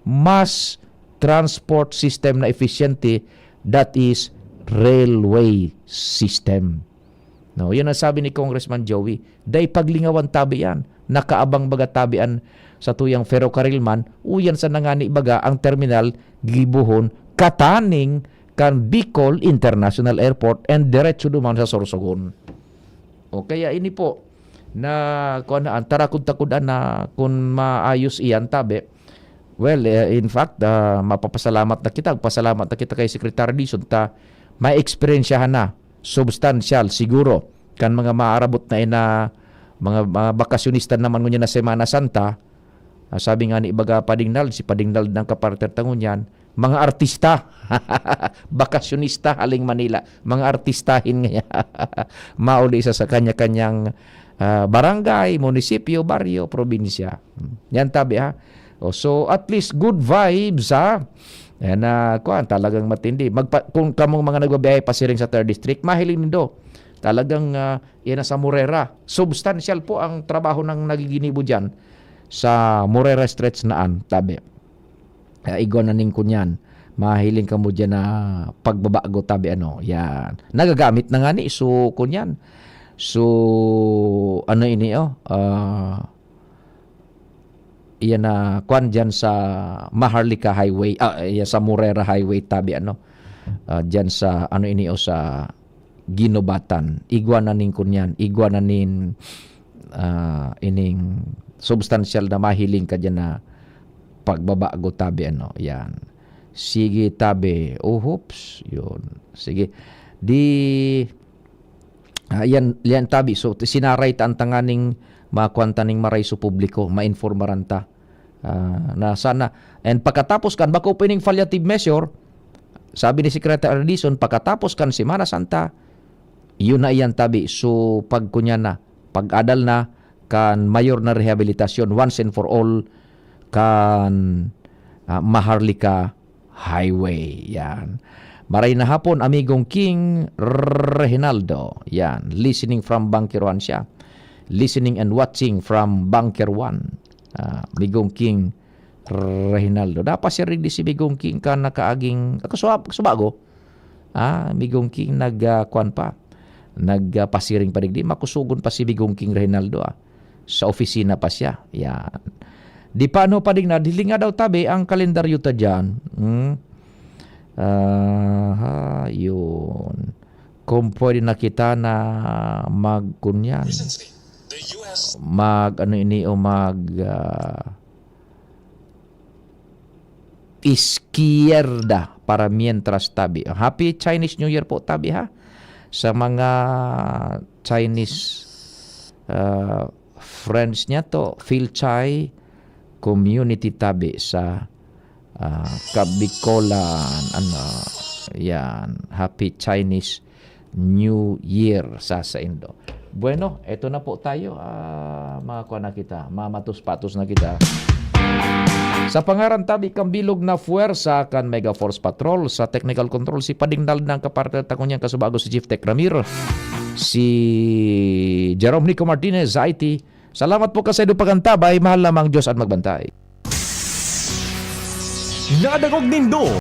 mass transport system na efficiente, that is railway system. No, yun ang sabi ni Congressman Joey. Day paglingawan tabi yan. Nakaabang baga tabian sa tuyang ferrocarril man, uyan sa nangani baga ang terminal gibuhon kataning kan Bicol International Airport and diretso duman sa Sorsogon. O kaya ini po na kuan tarakod-takudan na kung maayos iyan tabi. Well, in fact, mapapasalamat na kita. Pasalamat na kita kay Secretary Dizon ta may eksperyensyahan na substantial siguro kan mga maarabot na mga bakasyonista naman ngunya na Semana Santa. Sabi nga ni Ibaga si Padingnald ng kapartner tangunyan, mga artista, bakasyonista haling Manila, mga artistahin nga mauli isa sa kanya-kanyang barangay, munisipyo, baryo, probinsya. Yan tabi ha. So at least good vibes ha. Yan kuan talagang matindi. Kung kamong mga nagbabiyahe pasiring sa 3rd District, mahiling nindo. Talagang yan sa Morera. Substantial po ang trabaho ng nagiginibo dyan sa Morera Stretch naan, tabi. Igon na ning kunyan. Mahiling ka mo dyan na pagbabago, tabi ano. Yan. Nagagamit na nga ni. So, kunyan. So, ano ini yan na kuan dyan sa Maharlika Highway, sa Morera Highway, tabi ano. Dyan sa, ano ini sa Ginobatan. Iguananin kunyan. Iguananin ining substantial na mahiling ka dyan na pagbabago, tabi ano. Yan. Sige, tabi. Hoops. Yun. Sige. Yan tabi. So, sinaray ang tanganing makwanta ning maray sa publiko, mainformaranta. Na sana. And pagkatapos kan, bako pining palliative measure, sabi ni Secretary Dizon, pagkatapos kan Semana Santa, yun na iyan tabi. So, pagkunya na, pag-adal na, kan mayor na rehabilitasyon, once and for all, kan Maharlika Highway. Yan. Maray na hapon, amigong King Reginaldo. Yan. Listening from Bunker 1 siya. Listening and watching from Bunker 1. Migong King Reginaldo. Dapat siya rin si Migong King ka nakaaging kasubago. Migong King nagkuan pa. Nagpasiring pa digdi. Makusugon pa si Migong King Reginaldo. Sa opisina pa siya. Yan. Di paano pa din na, dilinga daw tabi ang kalendaryo ta dyan. Yun. Kung pwede na kita na magkunyan. Izquierda para mientras tabi. Happy Chinese New Year po tabi ha. Sa mga Chinese friends niya to, Phil Chai community tabi sa Kabikolan, yan, Happy Chinese New Year sa Indo. Bueno, eto na po tayo, makakuha na kita, mamatos-patos na kita. Sa pangaran tabi kang bilog na fuwersa kan Mega Force Patrol, sa technical control si Padingnald ng kapartner takunyang kasubago si Chief Tech Ramir, si Jerome Nico Martinez sa IT. Salamat po kasi do pagantabay, mahal lamang Diyos at magbantay. Nadagog nindo